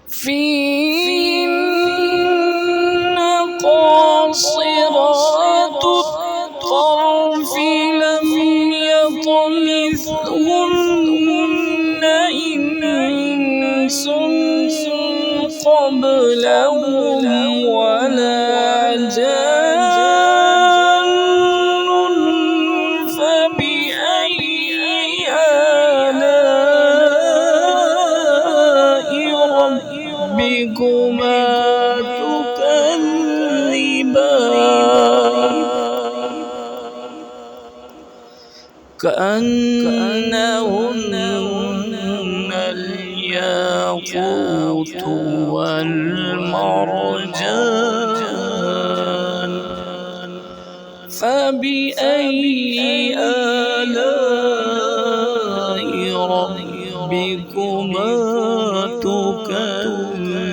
فيهن قاصرات الطرف لم يطمثهن إنس قبلهم ولا جان فبأي آلاء ربكما تكذبان كأنهن الياقوت والمرجان فبأي آلاء ربكما تكذبان